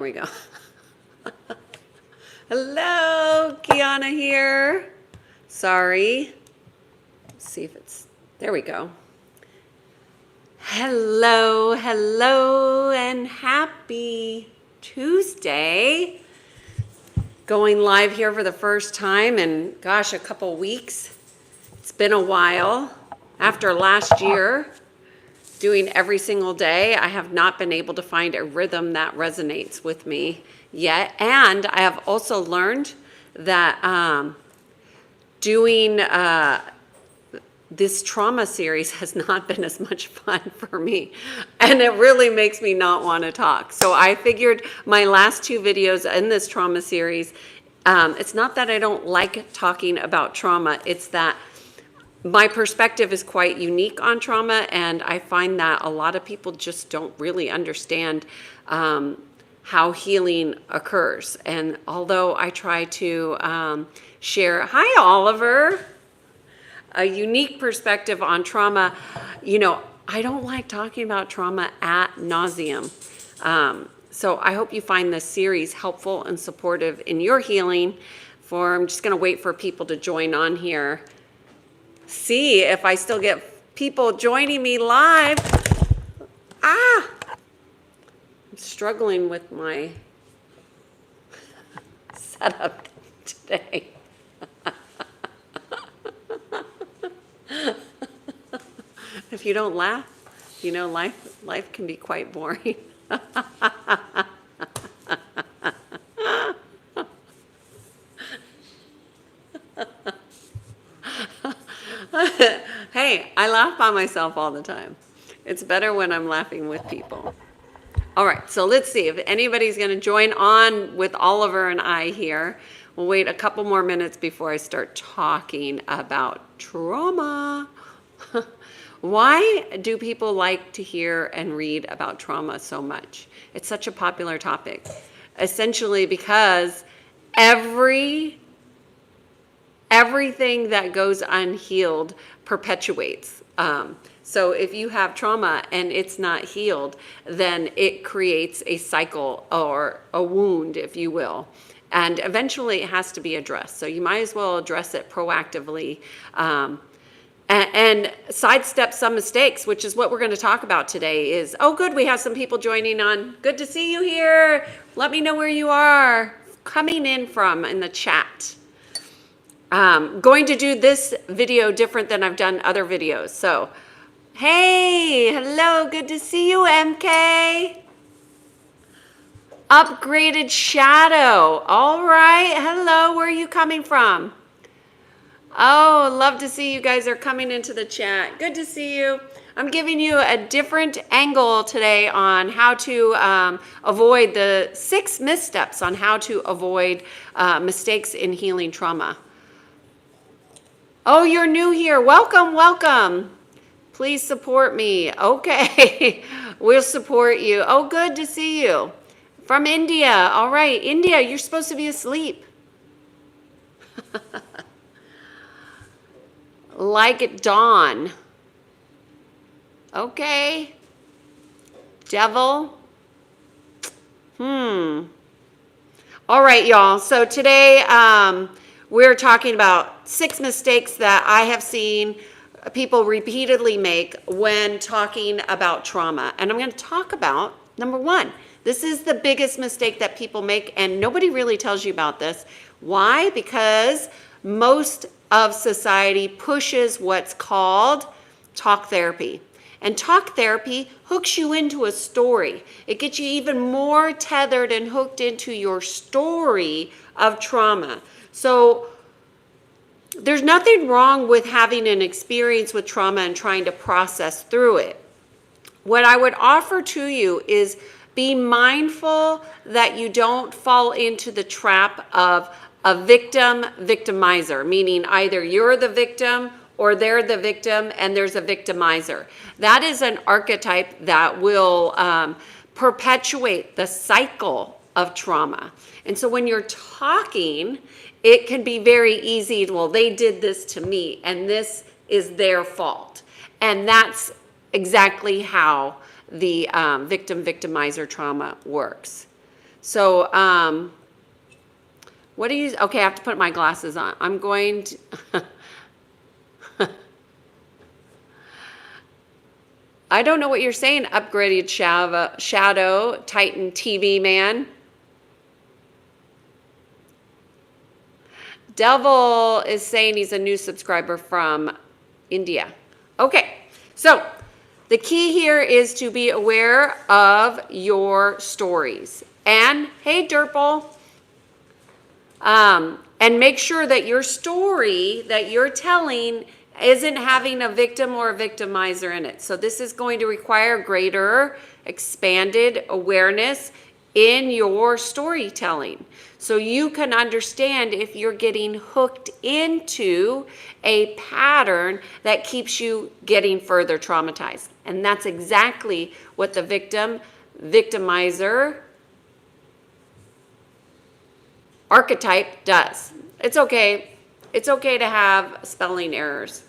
Here we go. Hello, Kiana here. Sorry. Let's see if it's, there we go. Hello, hello, and happy Tuesday. Going live here for the first time in, gosh, a couple weeks. It's been a while. After last year, doing every single day, I have not been able to find a rhythm that resonates with me yet. And I have also learned that doing this trauma series has not been as much fun for me. And it really makes me not want to talk. So I figured my last two videos in this trauma series, it's not that I don't like talking about trauma, it's that my perspective is quite unique on trauma, and I find that a lot of people just don't really understand how healing occurs. And although I try to share, hi Oliver, a unique perspective on trauma, you know, I don't like talking about trauma ad nauseum. So I hope you find this series helpful and supportive in your healing. I'm just going to wait for people to join on here. See if I still get people joining me live. I'm struggling with my setup today. If you don't laugh, you know, life can be quite boring. Hey, I laugh by myself all the time. It's better when I'm laughing with people. All right, so let's see if anybody's going to join on with Oliver and I here. We'll wait a couple more minutes before I start talking about trauma. Why do people like to hear and read about trauma so much? It's such a popular topic. Essentially because everything that goes unhealed perpetuates. So if you have trauma and it's not healed, then it creates a cycle or a wound, if you will. And eventually it has to be addressed. So you might as well address it proactively and sidestep some mistakes, which is what we're going to talk about today is, oh good, we have some people joining on. Good to see you here. Let me know where you are coming in from in the chat. Going to do this video different than I've done other videos. So, hey, hello, good to see you, MK. Upgraded Shadow. All right, hello, where are you coming from? Oh, love to see you guys are coming into the chat. Good to see you. I'm giving you a different angle today on how to avoid the 6 missteps on how to avoid mistakes in healing trauma. Oh, you're new here. Welcome, welcome. Please support me. Okay, we'll support you. Oh, good to see you. From India. All right, India, you're supposed to be asleep. Like dawn. Okay. Devil. All right, y'all. So today we're talking about 6 mistakes that I have seen people repeatedly make when talking about trauma. And I'm going to talk about number 1. This is the biggest mistake that people make, and nobody really tells you about this. Why? Because most of society pushes what's called talk therapy. And talk therapy hooks you into a story. It gets you even more tethered and hooked into your story of trauma. So there's nothing wrong with having an experience with trauma and trying to process through it. What I would offer to you is be mindful that you don't fall into the trap of a victimizer, meaning either you're the victim or they're the victim and there's a victimizer. That is an archetype that will perpetuate the cycle of trauma. And so when you're talking, it can be very easy, well, they did this to me and this is their fault. And that's exactly how the victim-victimizer trauma works. So, what do you, okay, I have to put my glasses on. I'm going to, I don't know what you're saying, upgraded Shadow, Titan TV man. Devil is saying he's a new subscriber from India. Okay, so the key here is to be aware of your stories. And hey, Derpel, and make sure that your story that you're telling isn't having a victim or a victimizer in it. So this is going to require greater expanded awareness in your storytelling. So you can understand if you're getting hooked into a pattern that keeps you getting further traumatized. And that's exactly what the victimizer archetype does. It's okay. It's okay to have spelling errors.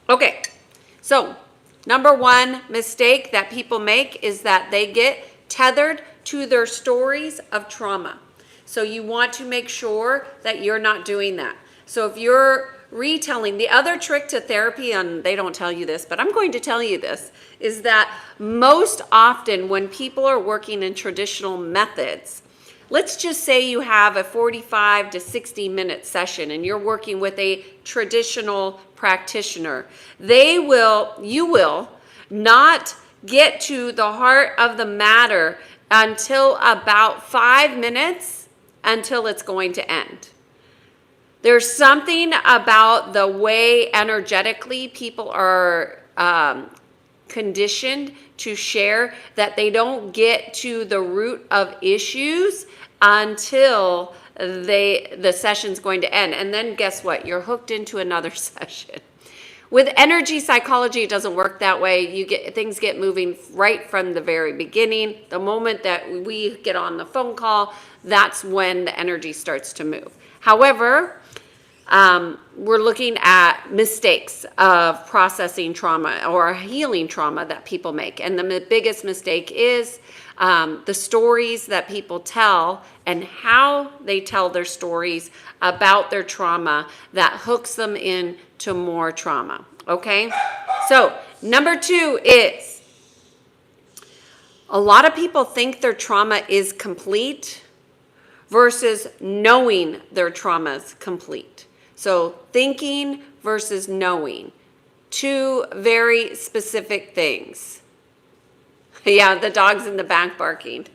Okay, so number one mistake that people make is that they get tethered to their stories of trauma. So you want to make sure that you're not doing that. So if you're retelling, the other trick to therapy, and they don't tell you this, but I'm going to tell you this, is that most often when people are working in traditional methods, let's just say you have a 45 to 60 minute session and you're working with a traditional practitioner. You will not get to the heart of the matter until about 5 minutes until it's going to end. There's something about the way energetically people are conditioned to share that they don't get to the root of issues until the session's going to end. And then guess what? You're hooked into another session. With energy psychology, it doesn't work that way. Things get moving right from the very beginning. The moment that we get on the phone call, that's when the energy starts to move. However, we're looking at mistakes of processing trauma or healing trauma that people make. And the biggest mistake is the stories that people tell and how they tell their stories about their trauma that hooks them into more trauma. Okay? So, number two is a lot of people think their trauma is complete versus knowing their trauma is complete. So thinking versus knowing, two very specific things. Yeah, the dog's in the back barking.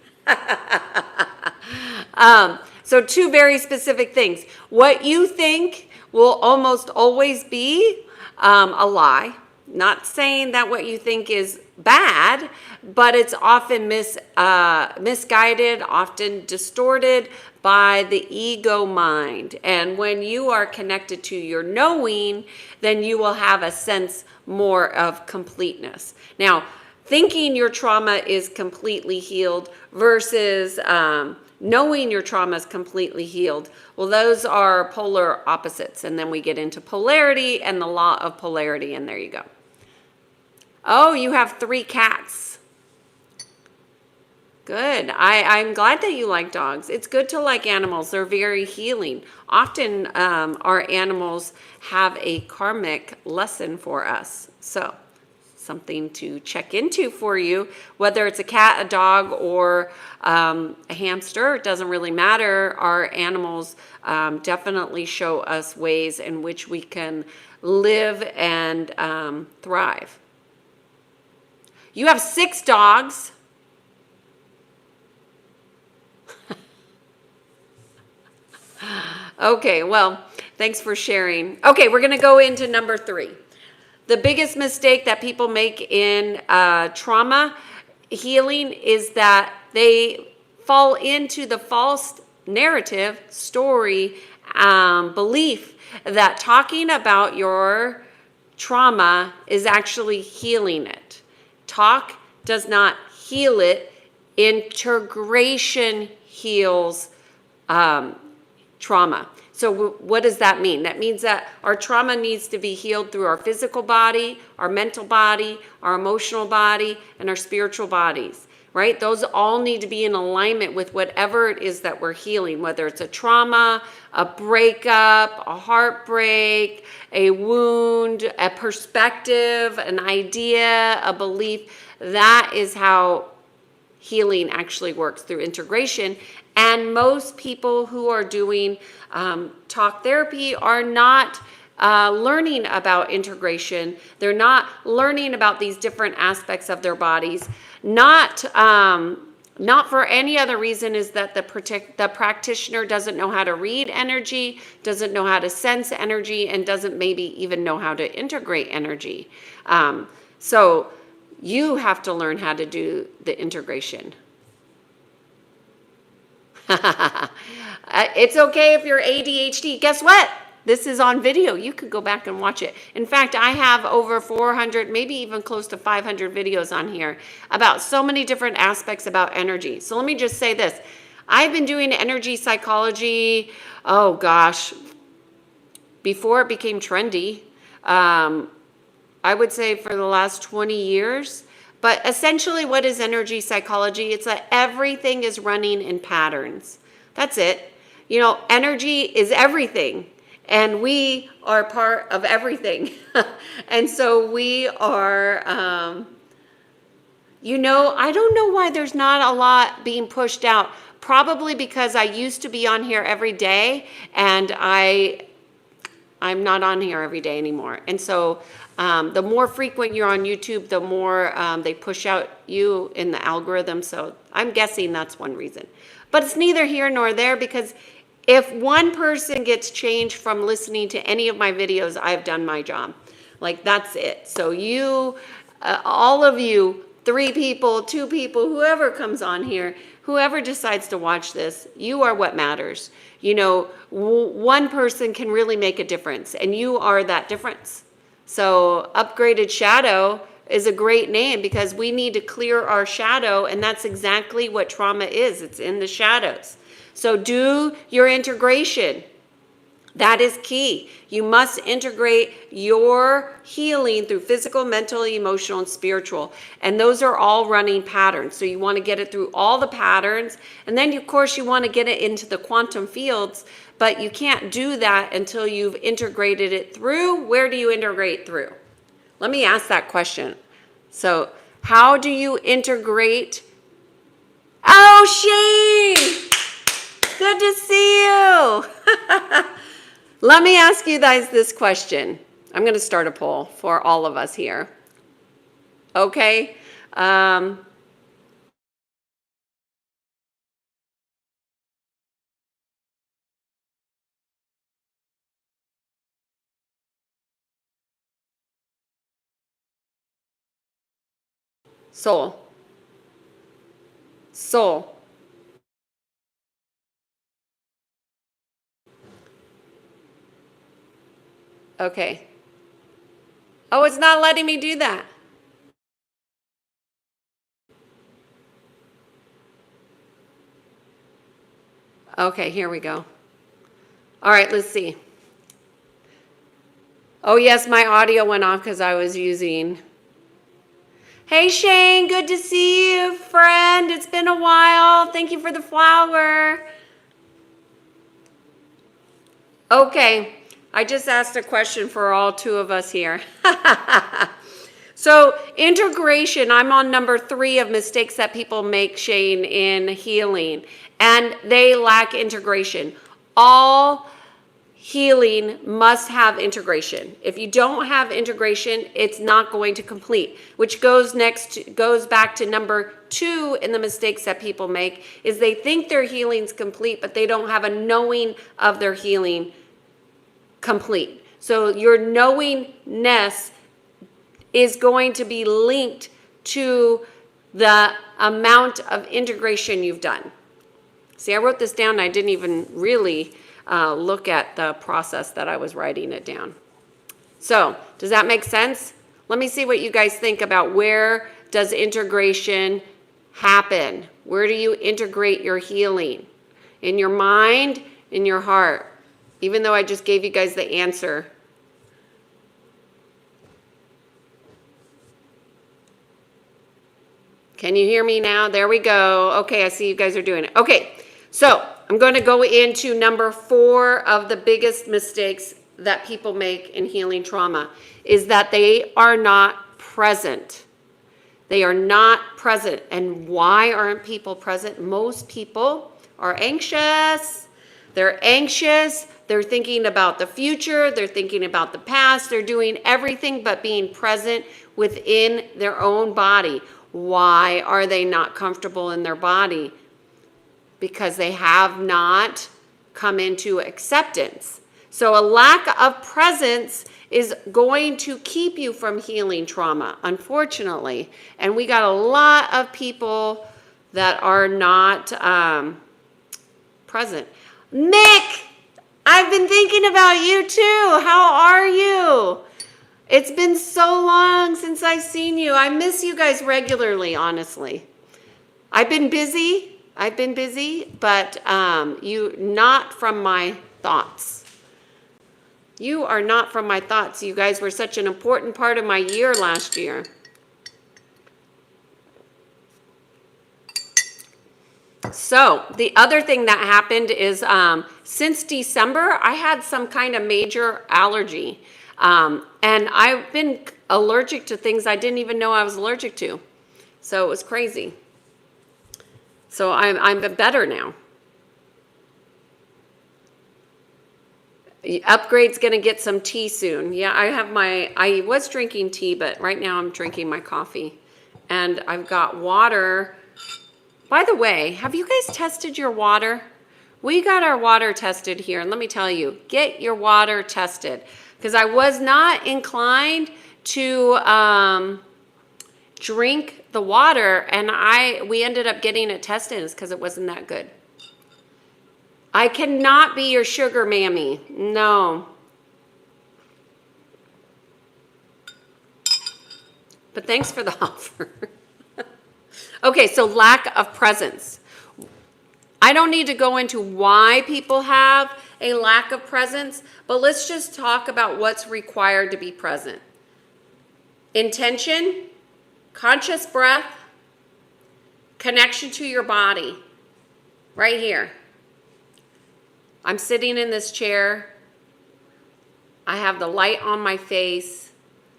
So two very specific things. What you think will almost always be a lie. Not saying that what you think is bad, but it's often misguided, often distorted by the ego mind. And when you are connected to your knowing, then you will have a sense more of completeness. Now, thinking your trauma is completely healed versus knowing your trauma is completely healed, well, those are polar opposites. And then we get into polarity and the law of polarity, and there you go. Oh, you have 3 cats. Good. I'm glad that you like dogs. It's good to like animals. They're very healing. Often our animals have a karmic lesson for us. So something to check into for you, whether it's a cat, a dog, or a hamster, it doesn't really matter. Our animals definitely show us ways in which we can live and thrive. You have 6 dogs. Okay, well, thanks for sharing. Okay, we're going to go into number 3. The biggest mistake that people make in trauma healing is that they fall into the false narrative, story, belief that talking about your trauma is actually healing it. Talk does not heal it. Integration heals trauma. So what does that mean? That means that our trauma needs to be healed through our physical body, our mental body, our emotional body, and our spiritual bodies. right? Those all need to be in alignment with whatever it is that we're healing, whether it's a trauma, a breakup, a heartbreak, a wound, a perspective, an idea, a belief. That is how healing actually works, through integration. And most people who are doing talk therapy are not learning about integration. They're not learning about these different aspects of their bodies. Not for any other reason is that the practitioner doesn't know how to read energy, doesn't know how to sense energy, and doesn't maybe even know how to integrate energy. So you have to learn how to do the integration. It's okay if you're ADHD. Guess what? This is on video. You could go back and watch it. In fact, I have over 400, maybe even close to 500 videos on here about so many different aspects about energy. So let me just say this. I've been doing energy psychology, oh gosh, before it became trendy. I would say for the last 20 years. But essentially, what is energy psychology? It's that everything is running in patterns. That's it. You know, energy is everything, and we are part of everything. And so we are, you know, I don't know why there's not a lot being pushed out. Probably because I used to be on here every day, and I'm not on here every day anymore. And so the more frequent you're on YouTube, the more they push out you in the algorithm. So I'm guessing that's one reason. But it's neither here nor there, because if one person gets changed from listening to any of my videos, I've done my job. Like, that's it. So you, all of you, 3 people, 2 people, whoever comes on here, whoever decides to watch this, you are what matters. You know, one person can really make a difference, and you are that difference. So Upgraded Shadow is a great name because we need to clear our shadow, and that's exactly what trauma is. It's in the shadows. So do your integration. That is key. You must integrate your healing through physical, mental, emotional, and spiritual. And those are all running patterns. So you want to get it through all the patterns. And then, of course, you want to get it into the quantum fields. But you can't do that until you've integrated it through. Where do you integrate through? Let me ask that question. So how do you integrate? Oh, Shane! Good to see you. Let me ask you guys this question. I'm going to start a poll for all of us here. Okay? Soul. Soul. Okay. Oh, it's not letting me do that. Okay, here we go. All right, let's see. Oh, yes, my audio went off because I was using. Hey, Shane, good to see you, friend. It's been a while. Thank you for the flower. Okay, I just asked a question for all 2 of us here. So integration, I'm on number 3 of mistakes that people make, Shane, in healing. And they lack integration. All healing must have integration. If you don't have integration, it's not going to complete, which goes back to number 2 in the mistakes that people make, is they think their healing's complete, but they don't have a knowing of their healing complete. So your knowingness is going to be linked to the amount of integration you've done. See, I wrote this down and I didn't even really look at the process that I was writing it down. So, does that make sense? Let me see what you guys think about where does integration happen? Where do you integrate your healing? In your mind, in your heart? Even though I just gave you guys the answer. Can you hear me now? There we go. Okay, I see you guys are doing it. Okay, so I'm going to go into number 4 of the biggest mistakes that people make in healing trauma is that they are not present. They are not present. And why aren't people present? Most people are anxious. They're anxious. They're thinking about the future. They're thinking about the past. They're doing everything but being present within their own body. Why are they not comfortable in their body? Because they have not come into acceptance. So a lack of presence is going to keep you from healing trauma, unfortunately. And we got a lot of people that are not present. Mick, I've been thinking about you too. How are you? It's been so long since I've seen you. I miss you guys regularly, honestly. I've been busy, but you not from my thoughts. You are not from my thoughts. You guys were such an important part of my year last year. So the other thing that happened is since December, I had some kind of major allergy. And I've been allergic to things I didn't even know I was allergic to. So it was crazy. So I'm better now. Upgrade's going to get some tea soon. Yeah, I was drinking tea, but right now I'm drinking my coffee. And I've got water. By the way, have you guys tested your water? We got our water tested here. And let me tell you, get your water tested. Because I was not inclined to drink the water. And we ended up getting it tested because it wasn't that good. I cannot be your sugar mammy. No. But thanks for the offer. Okay, so lack of presence. I don't need to go into why people have a lack of presence, but let's just talk about what's required to be present. Intention, conscious breath, connection to your body. Right here. I'm sitting in this chair. I have the light on my face.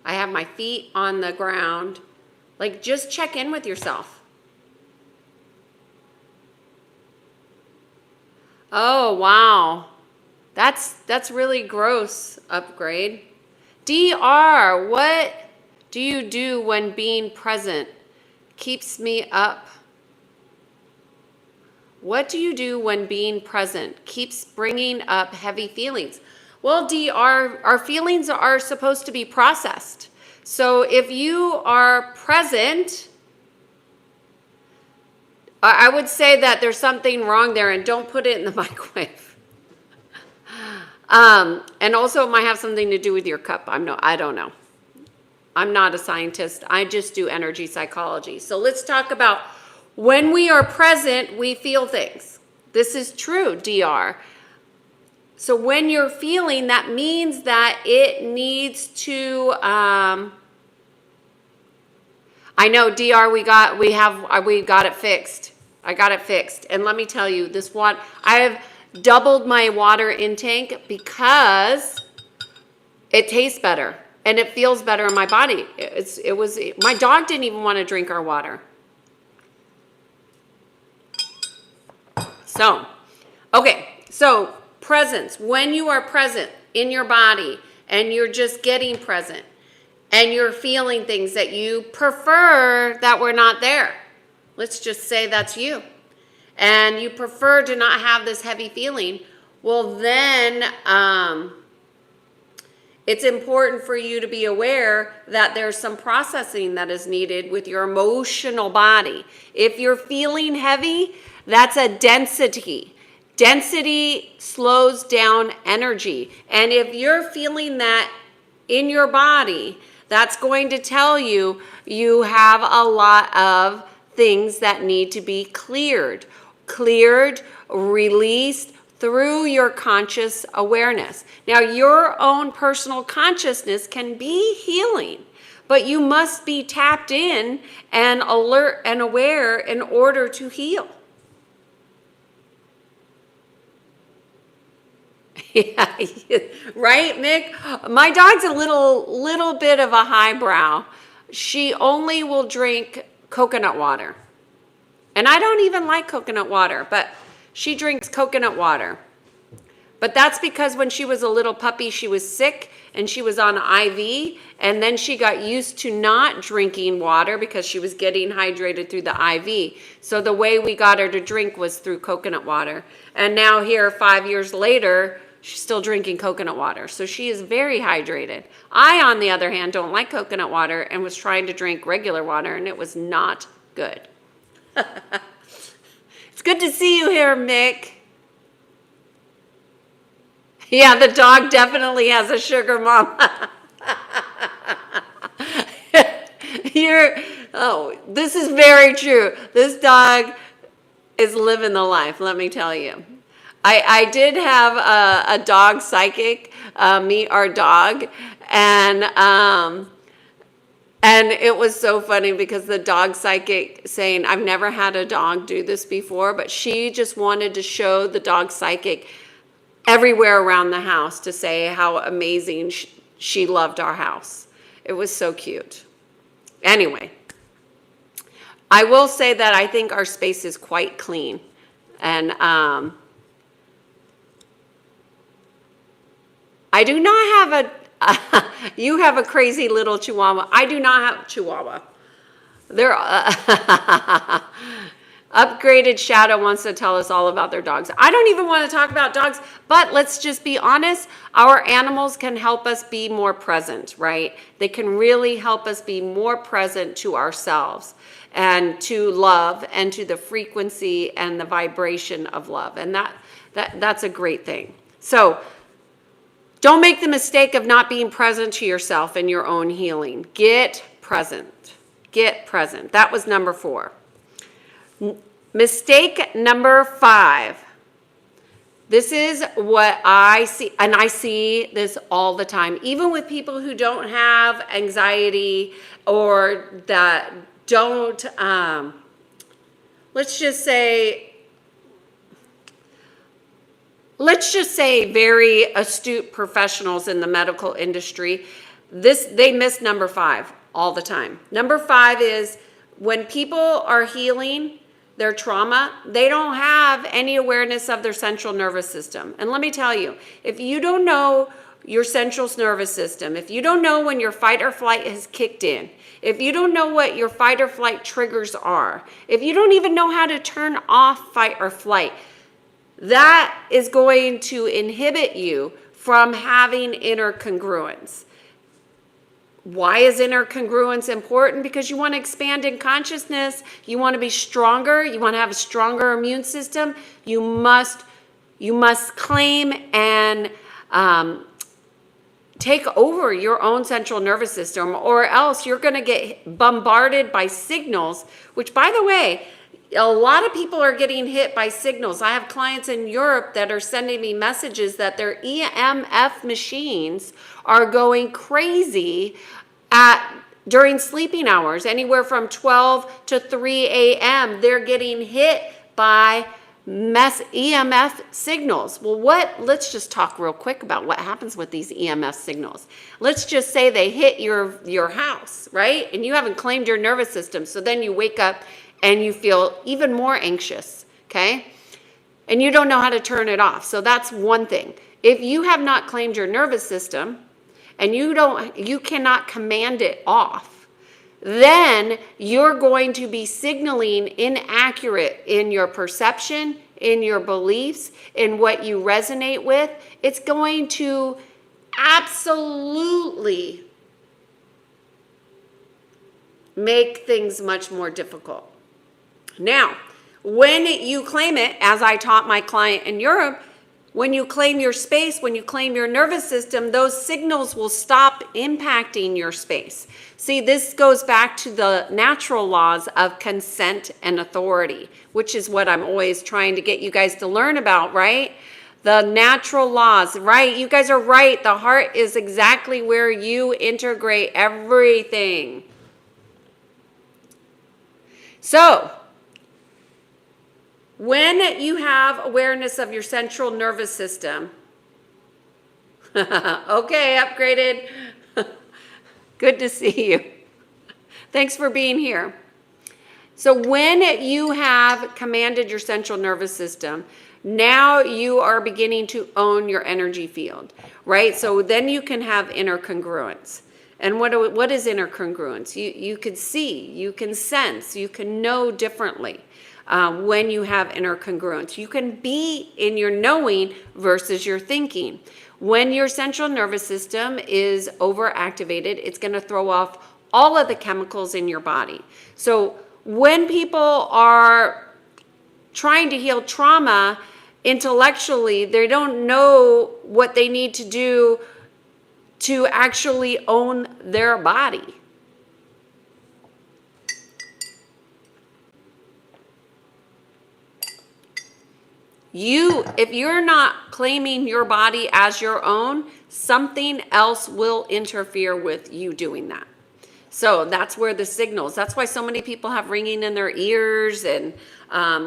I have my feet on the ground. Like, just check in with yourself. Oh, wow. That's really gross, Upgrade. DR, what do you do when being present keeps me up? What do you do when being present keeps bringing up heavy feelings? Well, DR, our feelings are supposed to be processed. So if you are present, I would say that there's something wrong there, and don't put it in the microwave. And also it might have something to do with your cup. I don't know. I'm not a scientist. I just do energy psychology. So let's talk about when we are present, we feel things. This is true, DR. So when you're feeling, that means that it needs to, I know, DR, we got it fixed. I got it fixed. And let me tell you, this one, I have doubled my water intake because it tastes better and it feels better in my body. My dog didn't even want to drink our water. So, okay, so presence. When you are present in your body and you're just getting present and you're feeling things that you prefer that were not there. Let's just say that's you. And you prefer to not have this heavy feeling. Well, then it's important for you to be aware that there's some processing that is needed with your emotional body. If you're feeling heavy, that's a density. Density slows down energy. And if you're feeling that in your body, that's going to tell you you have a lot of things that need to be cleared, released through your conscious awareness. Now, your own personal consciousness can be healing, but you must be tapped in and alert and aware in order to heal. Yeah, right, Mick? My dog's a little bit of a highbrow. She only will drink coconut water. And I don't even like coconut water, but she drinks coconut water. But that's because when she was a little puppy, she was sick and she was on IV, and then she got used to not drinking water because she was getting hydrated through the IV. So the way we got her to drink was through coconut water. And now here, 5 years later, she's still drinking coconut water. So she is very hydrated. I, on the other hand, don't like coconut water and was trying to drink regular water, and it was not good. It's good to see you here, Mick. Yeah, the dog definitely has a sugar mama. This is very true. This dog is living the life, let me tell you. I did have a dog psychic meet our dog, and it was so funny because the dog psychic saying, I've never had a dog do this before, but she just wanted to show the dog psychic everywhere around the house to say how amazing she loved our house. It was so cute. Anyway, I will say that I think our space is quite clean. And I do not have you have a crazy little Chihuahua. I do not have Chihuahua. They're Upgraded Shadow wants to tell us all about their dogs. I don't even want to talk about dogs, but let's just be honest. Our animals can help us be more present, right? They can really help us be more present to ourselves and to love and to the frequency and the vibration of love. And that's a great thing. So don't make the mistake of not being present to yourself in your own healing. Get present. Get present. That was number 4. Mistake number 5. This is what I see, and I see this all the time, even with people who don't have anxiety or that don't, let's just say very astute professionals in the medical industry. They miss number 5 all the time. Number 5 is when people are healing their trauma, they don't have any awareness of their central nervous system. And let me tell you, if you don't know your central nervous system, if you don't know when your fight or flight has kicked in, if you don't know what your fight or flight triggers are, if you don't even know how to turn off fight or flight, that is going to inhibit you from having inner congruence. Why is inner congruence important? Because you want to expand in consciousness. You want to be stronger. You want to have a stronger immune system. You must claim and take over your own central nervous system, or else you're going to get bombarded by signals, which, by the way, a lot of people are getting hit by signals. I have clients in Europe that are sending me messages that their EMF machines are going crazy during sleeping hours, anywhere from 12 to 3 a.m. They're getting hit by EMF signals. Well, let's just talk real quick about what happens with these EMF signals. Let's just say they hit your house, right? And you haven't claimed your nervous system. So then you wake up and you feel even more anxious, okay? And you don't know how to turn it off. So that's one thing. If you have not claimed your nervous system and you cannot command it off, then you're going to be signaling inaccurate in your perception, in your beliefs, in what you resonate with. It's going to absolutely make things much more difficult. Now, when you claim it, as I taught my client in Europe, when you claim your space, when you claim your nervous system, those signals will stop impacting your space. See, this goes back to the natural laws of consent and authority, which is what I'm always trying to get you guys to learn about, right? The natural laws, right? You guys are right. The heart is exactly where you integrate everything. So, when you have awareness of your central nervous system, okay, upgraded. Good to see you. Thanks for being here. So when you have commanded your central nervous system, now you are beginning to own your energy field, right? So then you can have inner congruence. And what is inner congruence? You can see, you can sense, you can know differently when you have inner congruence. You can be in your knowing versus your thinking. When your central nervous system is overactivated, it's going to throw off all of the chemicals in your body. So when people are trying to heal trauma intellectually, they don't know what they need to do to actually own their body. If you're not claiming your body as your own, something else will interfere with you doing that. So that's where the signals, that's why so many people have ringing in their ears, and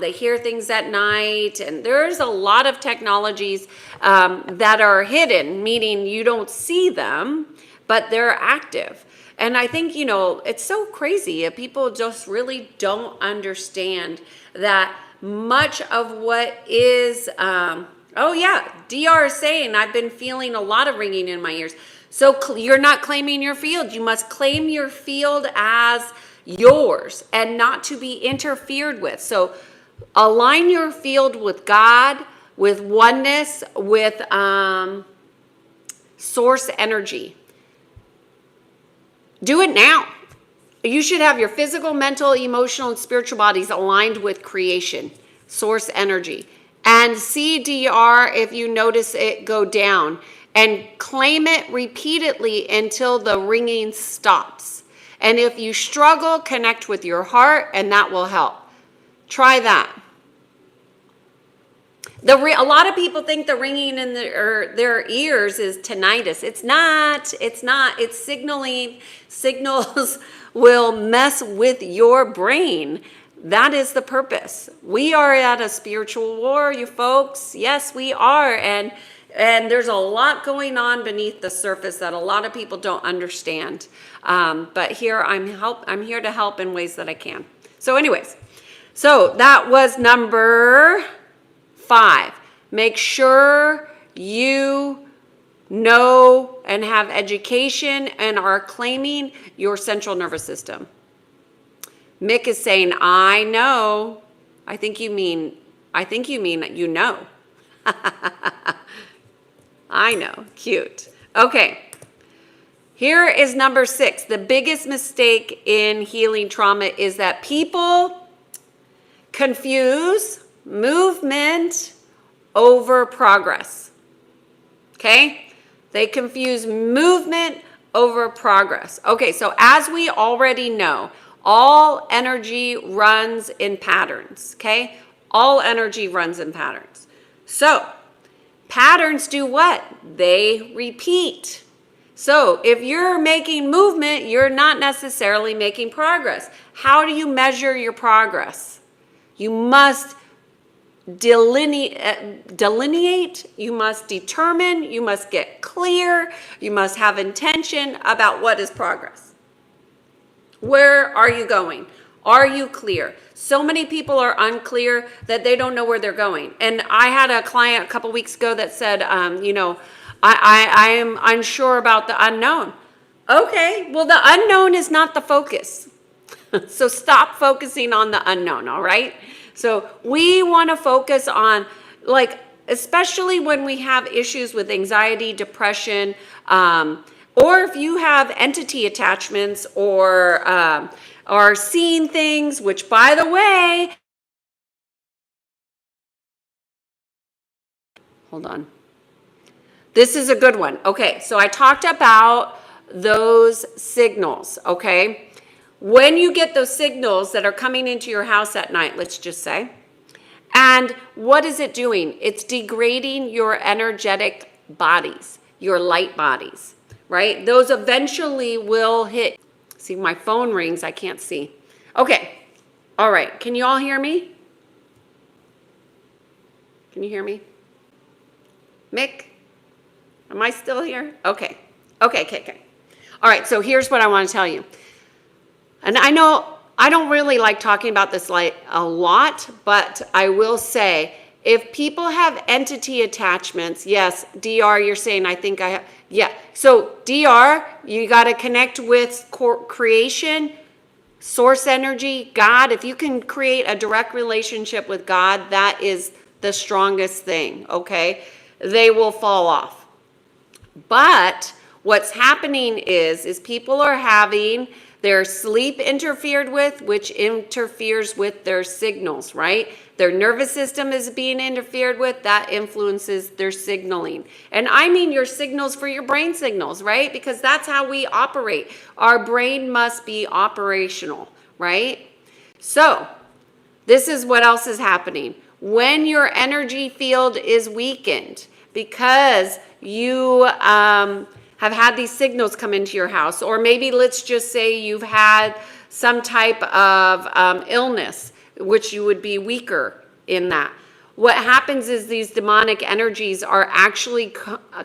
they hear things at night. And there's a lot of technologies that are hidden, meaning you don't see them, but they're active. And I think, it's so crazy. People just really don't understand that much of what is, DR is saying, I've been feeling a lot of ringing in my ears. So you're not claiming your field. You must claim your field as yours and not to be interfered with. So align your field with God, with oneness, with source energy. Do it now. You should have your physical, mental, emotional, and spiritual bodies aligned with creation, source energy. And CDR, if you notice it go down, and claim it repeatedly until the ringing stops. And if you struggle, connect with your heart, and that will help. Try that. A lot of people think the ringing in their ears is tinnitus. It's not. It's signaling. Signals will mess with your brain. That is the purpose. We are at a spiritual war, you folks. Yes, we are. And there's a lot going on beneath the surface that a lot of people don't understand. But here I'm here to help in ways that I can. So anyways, so that was number 5. Make sure you know and have education and are claiming your central nervous system. Mick is saying, I know. I think you mean you know. I know. Cute. Okay. Here is number 6. The biggest mistake in healing trauma is that people confuse movement over progress. Okay? They confuse movement over progress. Okay, so as we already know, all energy runs in patterns. Okay? All energy runs in patterns. So, patterns do what? They repeat. So if you're making movement, you're not necessarily making progress. How do you measure your progress? You must delineate, you must determine, you must get clear, you must have intention about what is progress. Where are you going? Are you clear? So many people are unclear that they don't know where they're going. And I had a client a couple weeks ago that said, I am unsure about the unknown. Okay, well, the unknown is not the focus. So stop focusing on the unknown, all right? So we want to focus on, especially when we have issues with anxiety, depression, or if you have entity attachments or are seeing things, which, by the way, hold on. This is a good one. Okay, so I talked about those signals, okay? When you get those signals that are coming into your house at night, let's just say, And what is it doing? It's degrading your energetic bodies, your light bodies, right? Those eventually will hit. See, my phone rings. I can't see. Okay. All right. Can you all hear me? Can you hear me? Mick? Am I still here? Okay. Okay. All right. So here's what I want to tell you. And I know I don't really like talking about this like a lot, but I will say if people have entity attachments, yes, DR, you're saying I think I have, yeah. So DR, you got to connect with creation, source energy, God. If you can create a direct relationship with God, that is the strongest thing, okay? They will fall off. But what's happening is people are having their sleep interfered with, which interferes with their signals, right? Their nervous system is being interfered with, that influences their signaling. And I mean your signals for your brain signals, right? Because that's how we operate. Our brain must be operational, right? So this is what else is happening. When your energy field is weakened because you have had these signals come into your house, or maybe let's just say you've had some type of illness, which you would be weaker in that. What happens is these demonic energies are actually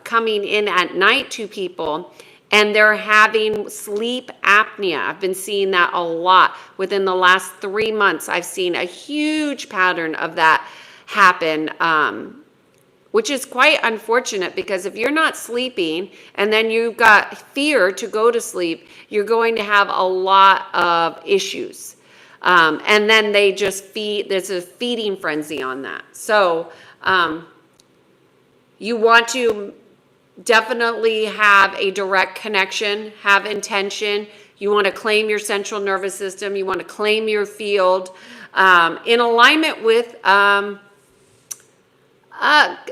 coming in at night to people, and they're having sleep apnea. I've been seeing that a lot within the last 3 months. I've seen a huge pattern of that happen, which is quite unfortunate, because if you're not sleeping and then you've got fear to go to sleep, you're going to have a lot of issues. And then they just there's a feeding frenzy on that. So you want to definitely have a direct connection, have intention. You want to claim your central nervous system. You want to claim your field in alignment with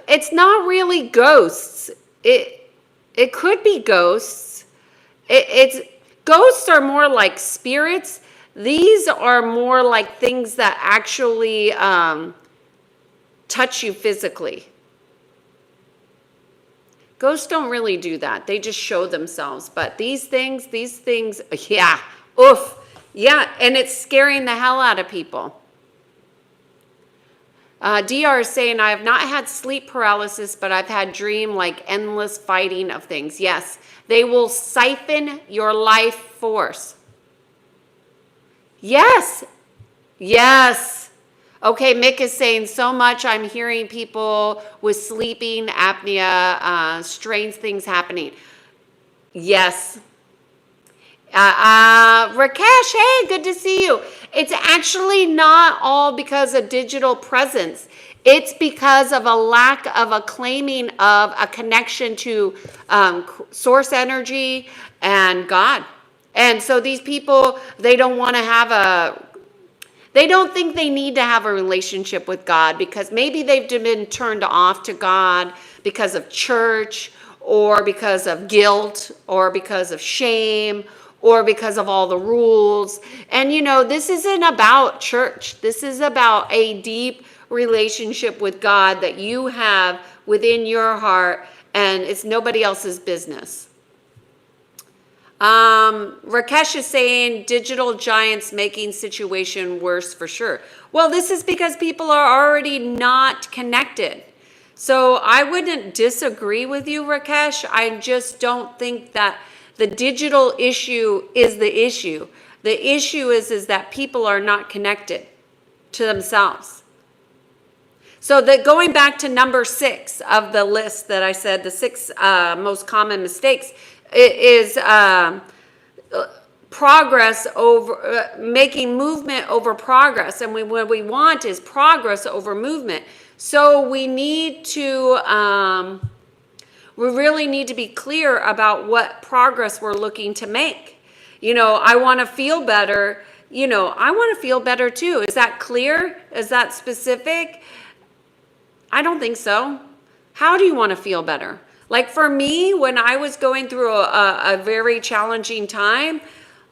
it's not really ghosts. It could be ghosts. Ghosts are more like spirits. These are more like things that actually touch you physically. Ghosts don't really do that. They just show themselves. But these things, yeah, oof, yeah, and it's scaring the hell out of people. DR is saying, I have not had sleep paralysis, but I've had like endless fighting of things. Yes, they will siphon your life force. Yes. Okay, Mick is saying so much. I'm hearing people with sleeping apnea, strange things happening. Yes. Rakesh, hey, good to see you. It's actually not all because of digital presence. It's because of a lack of a claiming of a connection to source energy and God. And so these people, they don't want to they don't think they need to have a relationship with God, because maybe they've been turned off to God because of church, or because of guilt, or because of shame, or because of all the rules. And this isn't about church. This is about a deep relationship with God that you have within your heart, and it's nobody else's business. Rakesh is saying digital giants making situation worse for sure. Well, this is because people are already not connected. So I wouldn't disagree with you, Rakesh. I just don't think that the digital issue is the issue. The issue is that people are not connected to themselves. So going back to number 6 of the list that I said, the 6 most common mistakes, is progress over making movement over progress. And what we want is progress over movement. So we need to... we really need to be clear about what progress we're looking to make. I want to feel better. I want to feel better too. Is that clear? Is that specific? I don't think so. How do you want to feel better? Like for me, when I was going through a very challenging time,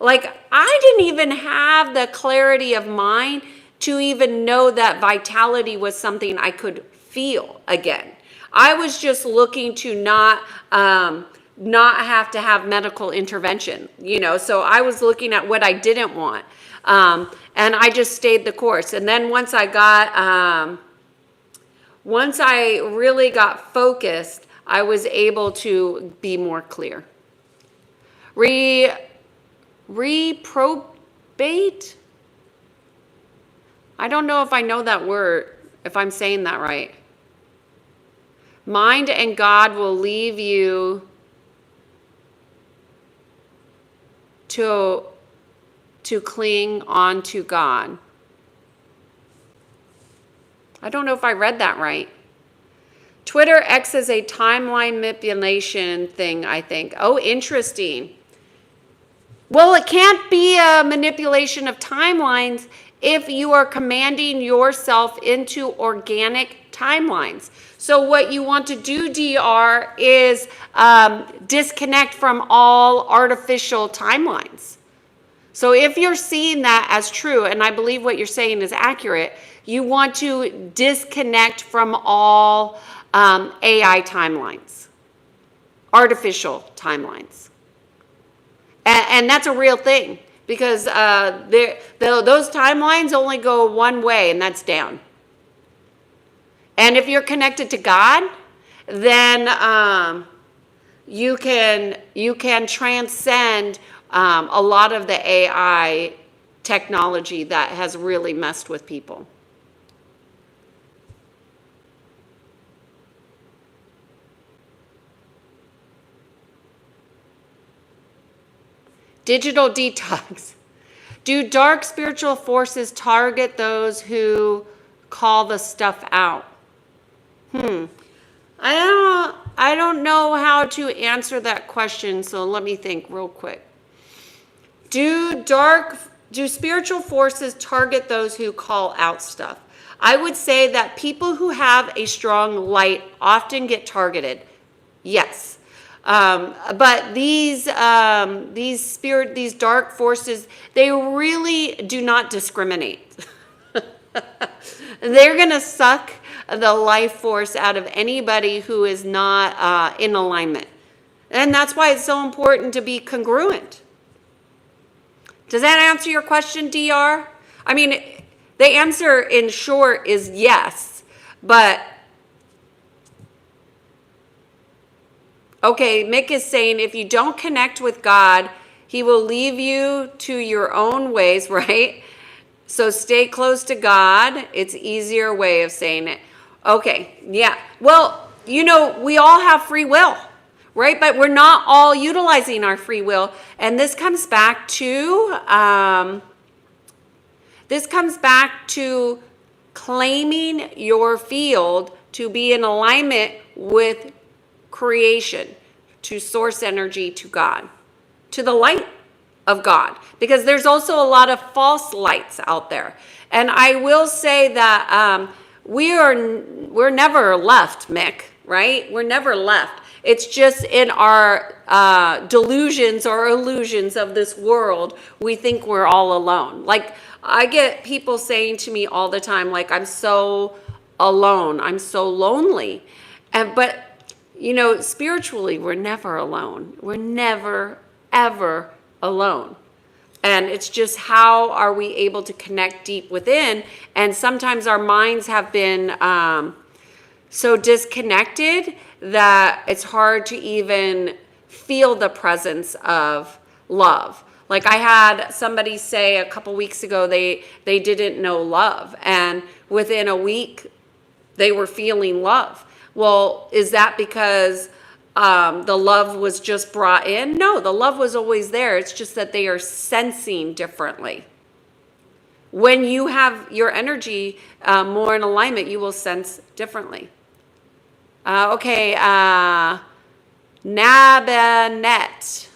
like I didn't even have the clarity of mind to even know that vitality was something I could feel again. I was just looking to not have to have medical intervention, so I was looking at what I didn't want. And I just stayed the course. And then once I really got focused, I was able to be more clear. Reprobate? I don't know if I know that word, if I'm saying that right. Mind and God will leave you to cling on to God. I don't know if I read that right. Twitter X is a timeline manipulation thing, I think. Oh, interesting. Well, it can't be a manipulation of timelines if you are commanding yourself into organic timelines. So what you want to do, DR, is disconnect from all artificial timelines. So if you're seeing that as true, and I believe what you're saying is accurate, you want to disconnect from all AI timelines, artificial timelines. And that's a real thing, because those timelines only go one way, and that's down. And if you're connected to God, then you can transcend a lot of the AI technology that has really messed with people. Digital detox. Do dark spiritual forces target those who call the stuff out? I don't know how to answer that question, so let me think real quick. Do spiritual forces target those who call out stuff? I would say that people who have a strong light often get targeted. Yes. But these dark forces, they really do not discriminate. They're going to suck the life force out of anybody who is not in alignment. And that's why it's so important to be congruent. Does that answer your question, DR? I mean, the answer in short is yes, but okay, Mick is saying if you don't connect with God, he will leave you to your own ways, right? So stay close to God. It's easier way of saying it. Okay, yeah. Well, we all have free will, right? But we're not all utilizing our free will. And this comes back to claiming your field to be in alignment with creation, to source energy, to God, to the light of God, because there's also a lot of false lights out there. And I will say that we're never left, Mick, right? We're never left. It's just in our delusions or illusions of this world, we think we're all alone. Like, I get people saying to me all the time, like, I'm so alone, I'm so lonely. But spiritually, we're never alone. We're never, ever alone. And it's just, how are we able to connect deep within? And sometimes our minds have been so disconnected that it's hard to even feel the presence of love. Like, I had somebody say a couple weeks ago they didn't know love, and within a week they were feeling love. Well, is that because the love was just brought in? No, the love was always there. It's just that they are sensing differently. When you have your energy more in alignment, you will sense differently. Okay, Nabanet.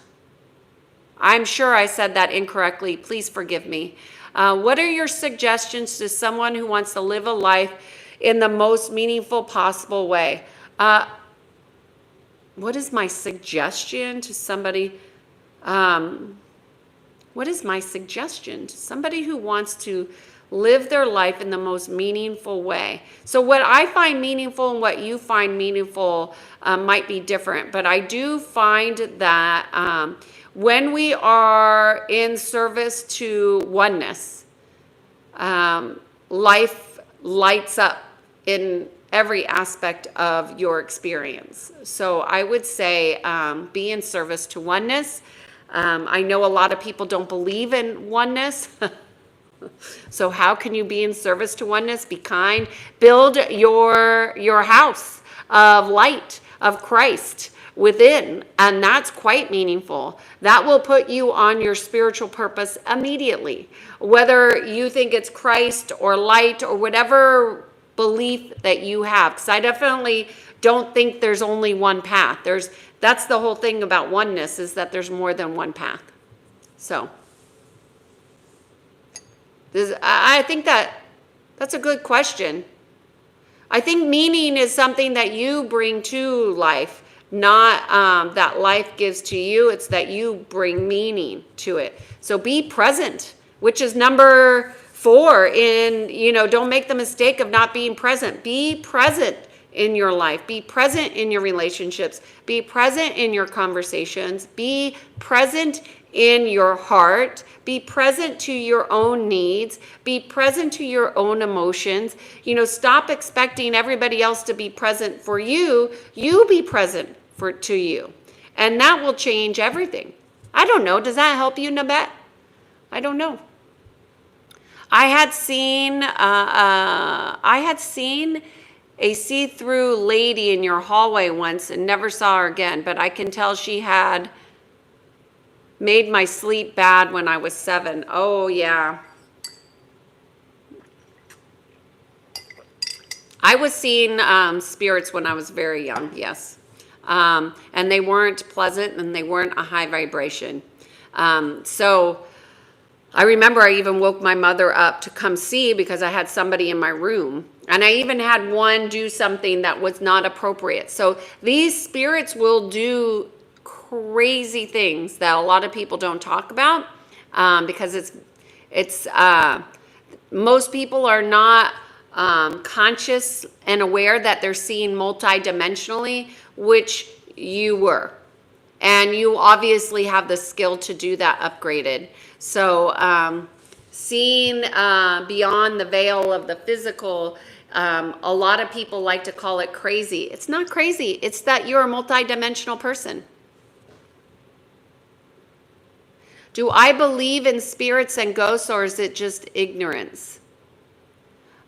I'm sure I said that incorrectly. Please forgive me. What are your suggestions to someone who wants to live a life in the most meaningful possible way? What is my suggestion to somebody? What is my suggestion to somebody who wants to live their life in the most meaningful way. So what I find meaningful and what you find meaningful might be different, but I do find that when we are in service to oneness, life lights up in every aspect of your experience. So I would say be in service to oneness. I know a lot of people don't believe in oneness. So how can you be in service to oneness? Be kind. Build your house of light of Christ within, and that's quite meaningful. That will put you on your spiritual purpose immediately. Whether you think it's Christ or light or whatever belief that you have, because I definitely don't think there's only one path. That's the whole thing about oneness, is that there's more than one path. So I think that's a good question. I think meaning is something that you bring to life, not that life gives to you. It's that you bring meaning to it. So be present, which is number 4 in, don't make the mistake of not being present. Be present in your life. Be present in your relationships. Be present in your conversations. Be present in your heart. Be present to your own needs. Be present to your own emotions. Stop expecting everybody else to be present for you. You be present to you. And that will change everything. I don't know. Does that help you, Nabet? I don't know. I had seen a see-through lady in your hallway once and never saw her again, but I can tell she had made my sleep bad when I was 7. Oh, yeah. I was seeing spirits when I was very young, yes. And they weren't pleasant and they weren't a high vibration. So I remember I even woke my mother up to come see because I had somebody in my room. And I even had one do something that was not appropriate. So these spirits will do crazy things that a lot of people don't talk about because most people are not conscious and aware that they're seeing multidimensionally, which you were. And you obviously have the skill to do that upgraded. So seeing beyond the veil of the physical, a lot of people like to call it crazy. It's not crazy. It's that you're a multidimensional person. Do I believe in spirits and ghosts, or is it just ignorance?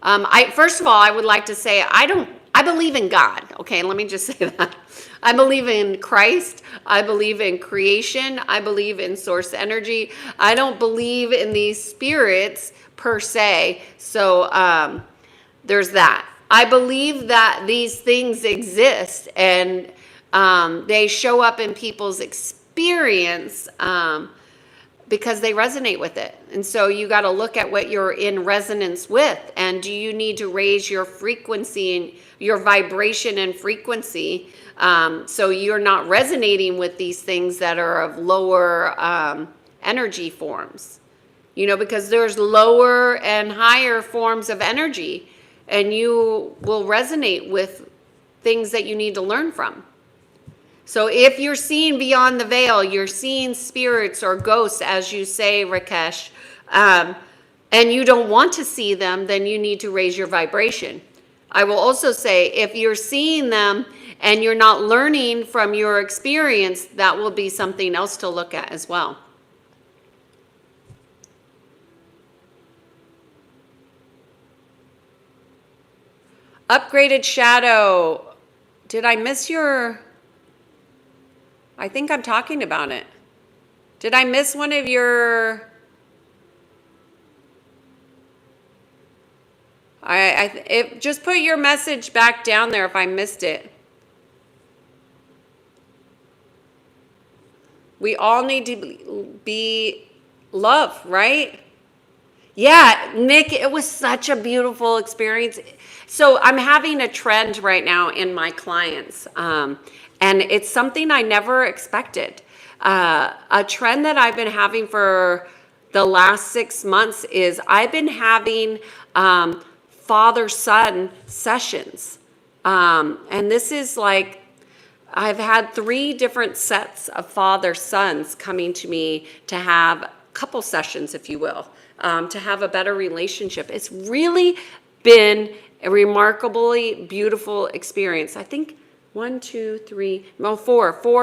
First of all, I would like to say I believe in God. Okay, let me just say that. I believe in Christ. I believe in creation. I believe in source energy. I don't believe in these spirits per se. So there's that. I believe that these things exist and they show up in people's experience because they resonate with it. And so you got to look at what you're in resonance with. And do you need to raise your frequency and your vibration and frequency so you're not resonating with these things that are of lower energy forms? Because there's lower and higher forms of energy, and you will resonate with things that you need to learn from. So if you're seeing beyond the veil, you're seeing spirits or ghosts, as you say, Rakesh, and you don't want to see them, then you need to raise your vibration. I will also say, if you're seeing them and you're not learning from your experience, that will be something else to look at as well. Upgraded shadow. Did I miss your... I think I'm talking about it. Did I miss one of your... just put your message back down there if I missed it. We all need to be love, right? Yeah, Nick, it was such a beautiful experience. So I'm having a trend right now in my clients, and it's something I never expected. A trend that I've been having for the last 6 months is I've been having father-son sessions. And this is like, I've had 3 different sets of father-sons coming to me to have couple sessions, if you will, to have a better relationship. It's really been a remarkably beautiful experience. I think 4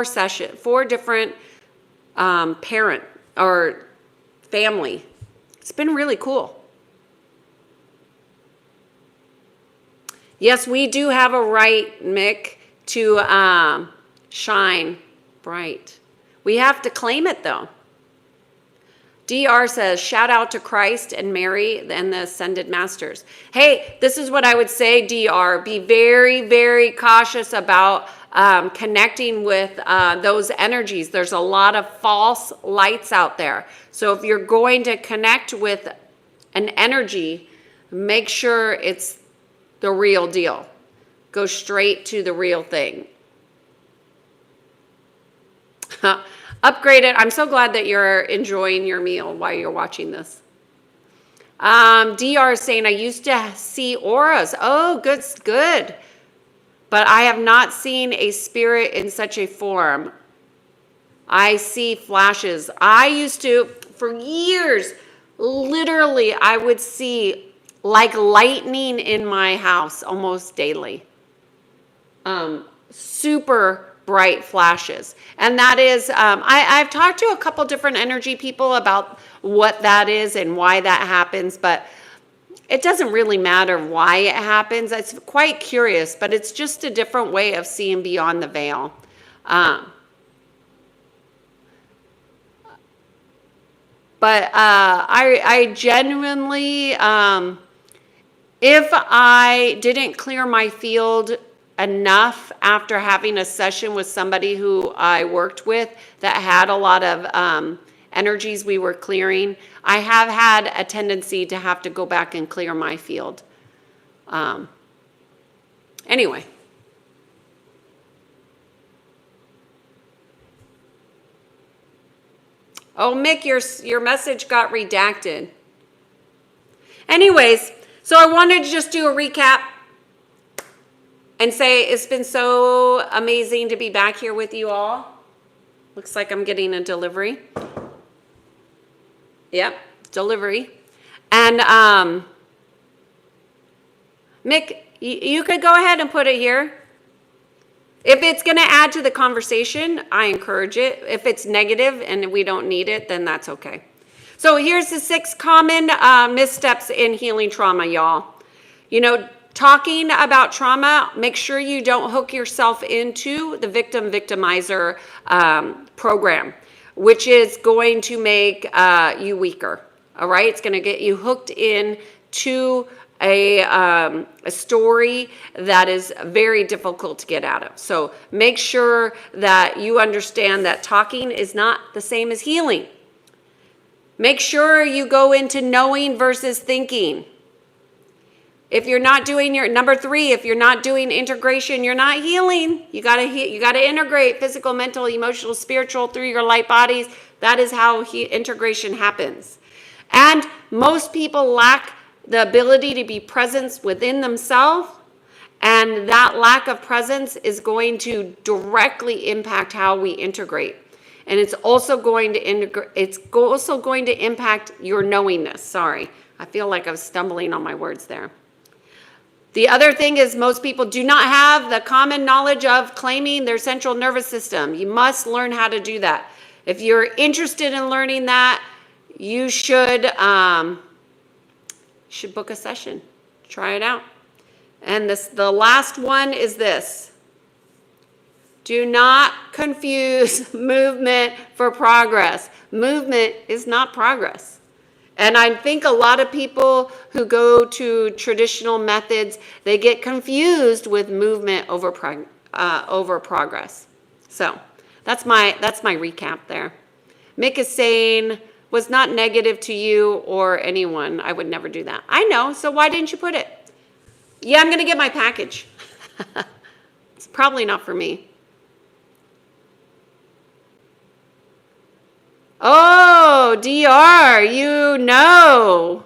sessions, 4 different parent or family. It's been really cool. Yes, we do have a right, Mick, to shine bright. We have to claim it, though. DR says, shout out to Christ and Mary and the Ascended Masters. Hey, this is what I would say, DR. Be very, very cautious about connecting with those energies. There's a lot of false lights out there. So if you're going to connect with an energy, make sure it's the real deal. Go straight to the real thing. Upgraded. I'm so glad that you're enjoying your meal while you're watching this. DR is saying, I used to see auras. Oh, good, good. But I have not seen a spirit in such a form. I see flashes. I used to, for years, literally, I would see like lightning in my house almost daily. Super bright flashes. And that is, I've talked to a couple different energy people about what that is and why that happens, but it doesn't really matter why it happens. It's quite curious, but it's just a different way of seeing beyond the veil. But I genuinely, if I didn't clear my field enough after having a session with somebody who I worked with that had a lot of energies we were clearing, I have had a tendency to have to go back and clear my field. Anyway. Oh, Mick, your message got redacted. Anyways, so I wanted to just do a recap and say it's been so amazing to be back here with you all. Looks like I'm getting a delivery. Yep, delivery. And Mick, you could go ahead and put it here. If it's going to add to the conversation, I encourage it. If it's negative and we don't need it, then that's okay. So here's the 6 common missteps in healing trauma, y'all. You know, talking about trauma, make sure you don't hook yourself into the victim-victimizer program, which is going to make you weaker, all right? It's going to get you hooked in to a story that is very difficult to get out of. So make sure that you understand that talking is not the same as healing. Make sure you go into knowing versus thinking. If you're not doing your number 3, if you're not doing integration, you're not healing. You got to integrate physical, mental, emotional, spiritual through your light bodies. That is how integration happens. And most people lack the ability to be present within themselves, and that lack of presence is going to directly impact how we integrate. And it's also going to impact your knowingness. Sorry, I feel like I was stumbling on my words there. The other thing is most people do not have the common knowledge of claiming their central nervous system. You must learn how to do that. If you're interested in learning that, you should book a session. Try it out. And the last one is this. Do not confuse movement for progress. Movement is not progress. And I think a lot of people who go to traditional methods, they get confused with movement over progress. So that's my recap there. Mick is saying, was not negative to you or anyone. I would never do that. I know, so why didn't you put it? Yeah, I'm going to get my package. It's probably not for me. Oh, DR, you know.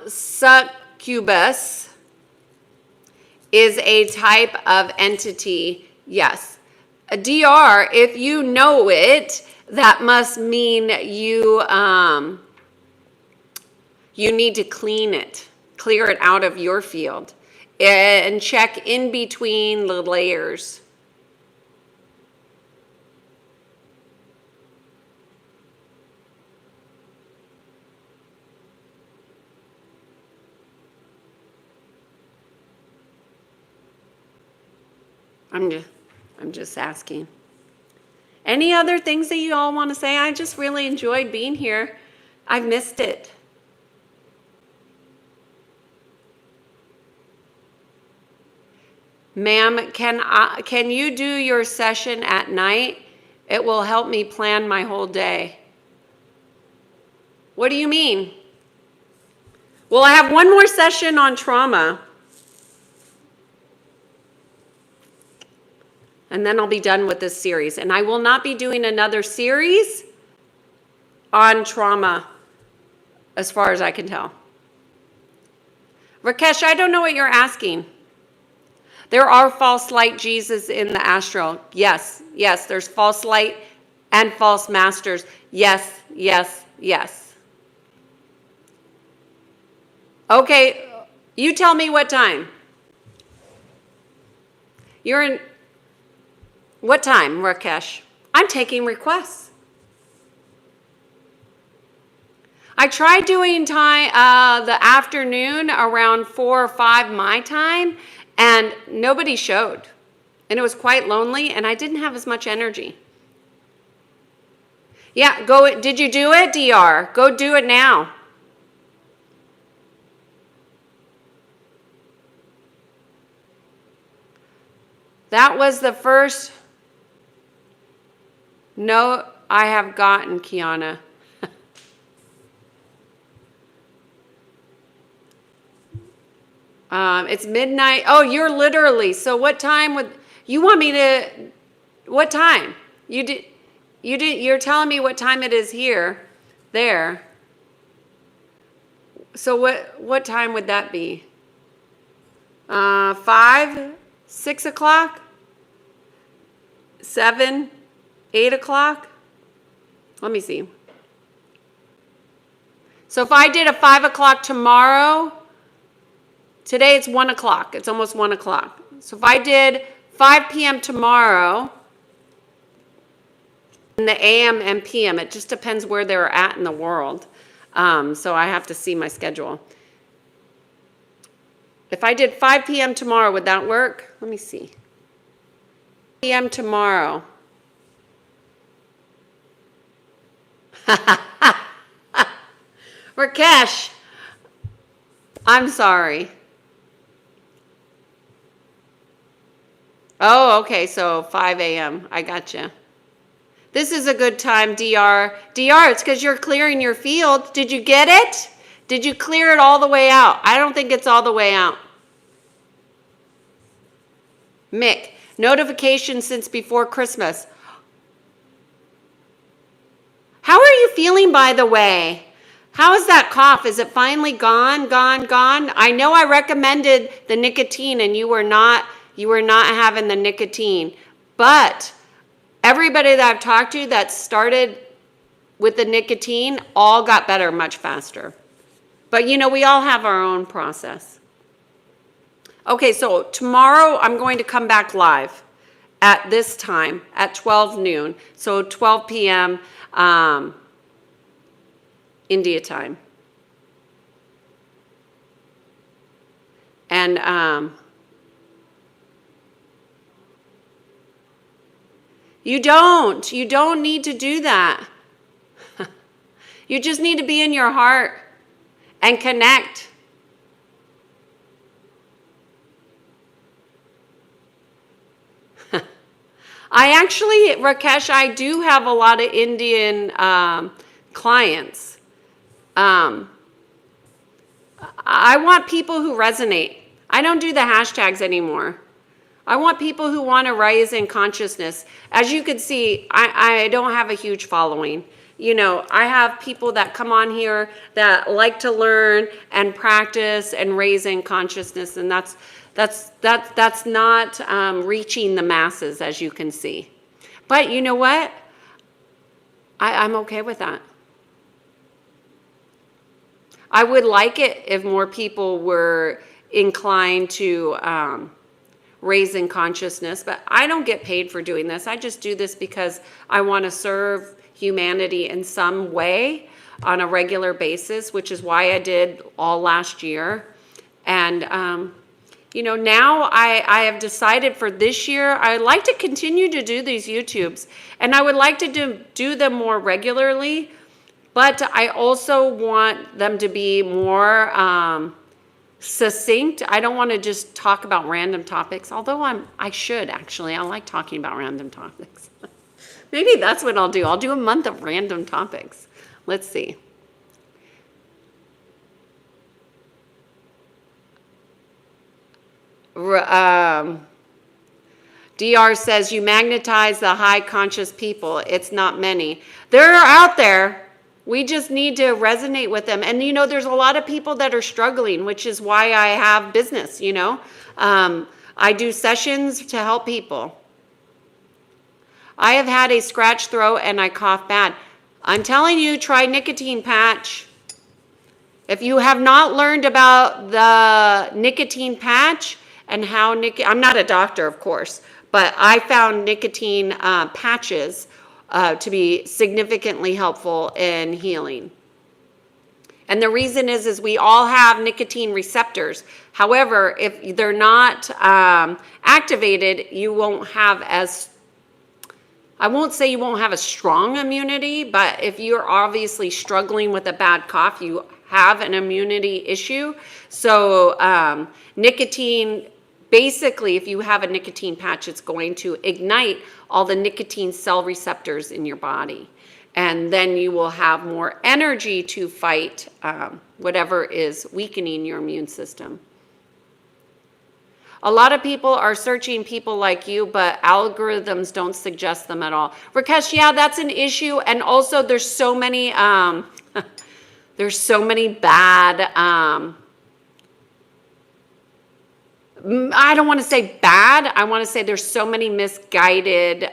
Succubus is a type of entity. Yes. A DR, if you know it, that must mean you need to clean it, clear it out of your field, and check in between the layers. I'm just asking. Any other things that you all want to say? I just really enjoyed being here. I've missed it. Ma'am, can you do your session at night? It will help me plan my whole day. What do you mean? Well, I have one more session on trauma. And then I'll be done with this series. And I will not be doing another series on trauma, as far as I can tell. Rakesh, I don't know what you're asking. There are false light Jesus in the astral. Yes, yes, there's false light and false masters. Yes, yes, yes. Okay, you tell me what time. You're in... What time, Rakesh? I'm taking requests. I tried doing time the afternoon around 4 or 5 my time, and nobody showed. And it was quite lonely, and I didn't have as much energy. Yeah, go. Did you do it, DR? Go do it now. That was the first note I have gotten, Kiana. It's midnight. Oh, you're literally. So what time would you want me to? What time? You're telling me what time it is here, there. So what time would that be? 5, 6 o'clock, 7, 8 o'clock. Let me see. So if I did a 5 o'clock tomorrow, today it's 1 o'clock. It's almost 1 o'clock. So if I did 5 p.m. tomorrow, in the AM and PM, it just depends where they're at in the world. So I have to see my schedule. If I did 5 p.m. tomorrow, would that work? Let me see. p.m. tomorrow. Rakesh, I'm sorry. Oh, okay, so 5 a.m. I gotcha. This is a good time, DR. DR, it's because you're clearing your field. Did you get it? Did you clear it all the way out? I don't think it's all the way out. Mick, notification since before Christmas. How are you feeling, by the way? How is that cough? Is it finally gone? I know I recommended the nicotine and you were not having the nicotine. But everybody that I've talked to that started with the nicotine all got better much faster. But we all have our own process. Okay, so tomorrow I'm going to come back live at this time at 12 noon. So 12 p.m. India time. And you don't need to do that. You just need to be in your heart and connect. Rakesh, I do have a lot of Indian clients. I want people who resonate. I don't do the hashtags anymore. I want people who want to rise in consciousness. As you can see, I don't have a huge following. You know, I have people that come on here that like to learn and practice and raise in consciousness, and that's not reaching the masses, as you can see. But you know what? I'm okay with that. I would like it if more people were inclined to raise in consciousness, but I don't get paid for doing this. I just do this because I want to serve humanity in some way on a regular basis, which is why I did all last year. And, you know, now I have decided for this year, I'd like to continue to do these YouTubes, and I would like to do them more regularly, but I also want them to be more succinct. I don't want to just talk about random topics, although I should actually. I like talking about random topics. Maybe that's what I'll do. I'll do a month of random topics. Let's see. DR says, you magnetize the high conscious people. It's not many. They're out there. We just need to resonate with them. And, you know, there's a lot of people that are struggling, which is why I have business, you know. I do sessions to help people. I have had a scratch throat and I cough bad. I'm telling you, try nicotine patch. If you have not learned about the nicotine patch and how I'm not a doctor, of course, but I found nicotine patches to be significantly helpful in healing. And the reason is we all have nicotine receptors. However, if they're not activated, you won't have I won't say you won't have a strong immunity, but if you're obviously struggling with a bad cough, you have an immunity issue. So nicotine, basically, if you have a nicotine patch, it's going to ignite all the nicotine cell receptors in your body. And then you will have more energy to fight whatever is weakening your immune system. A lot of people are searching people like you, but algorithms don't suggest them at all. Rakesh, yeah, that's an issue. And also there's so many, there's so many bad, I don't want to say bad. I want to say there's so many misguided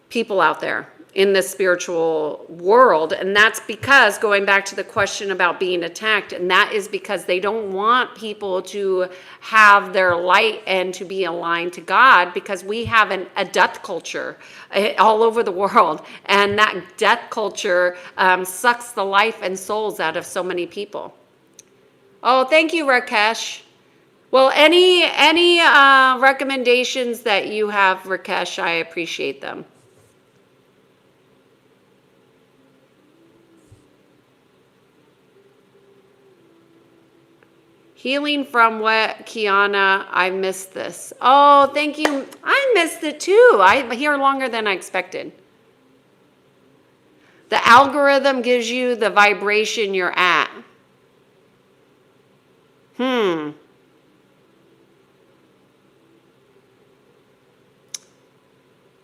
people out there in the spiritual world. And that's because, going back to the question about being attacked, and that is because they don't want people to have their light and to be aligned to God, because we have a death culture all over the world. And that death culture sucks the life and souls out of so many people. Oh, thank you, Rakesh. Well, any recommendations that you have, Rakesh, I appreciate them. Healing from what, Kiana? I missed this. Oh, thank you. I missed it too. I'm here longer than I expected. The algorithm gives you the vibration you're at.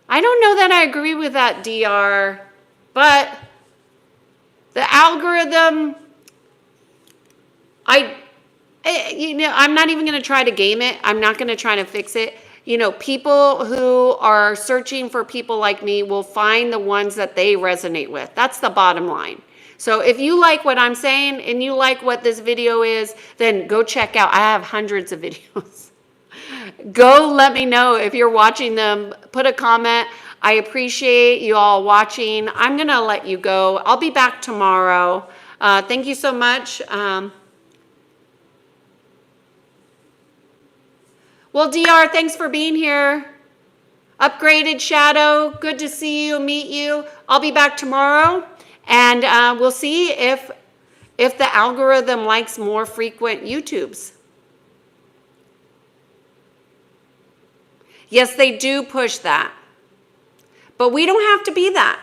I don't know that I agree with that, DR, but the algorithm, you know, I'm not even going to try to game it. I'm not going to try to fix it. You know, people who are searching for people like me will find the ones that they resonate with. That's the bottom line. So if you like what I'm saying and you like what this video is, then go check out. I have hundreds of videos. Go let me know if you're watching them. Put a comment. I appreciate you all watching. I'm going to let you go. I'll be back tomorrow. Thank you so much. Well, DR, thanks for being here. Upgraded Shadow, good to see you, meet you. I'll be back tomorrow, and we'll see if the algorithm likes more frequent YouTubes. Yes, they do push that. But we don't have to be that.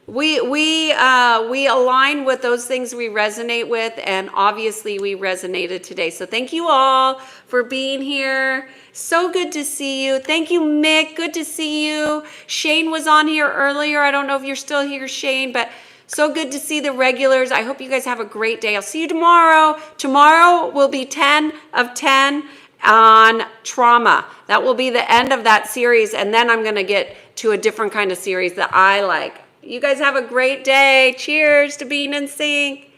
We align with those things we resonate with, and obviously we resonated today. So thank you all for being here. So good to see you. Thank you, Mick. Good to see you. Shane was on here earlier. I don't know if you're still here, Shane, but so good to see the regulars. I hope you guys have a great day. I'll see you tomorrow. Tomorrow will be 10 of 10 on trauma. That will be the end of that series, and then I'm going to get to a different kind of series that I like. You guys have a great day. Cheers to being in sync.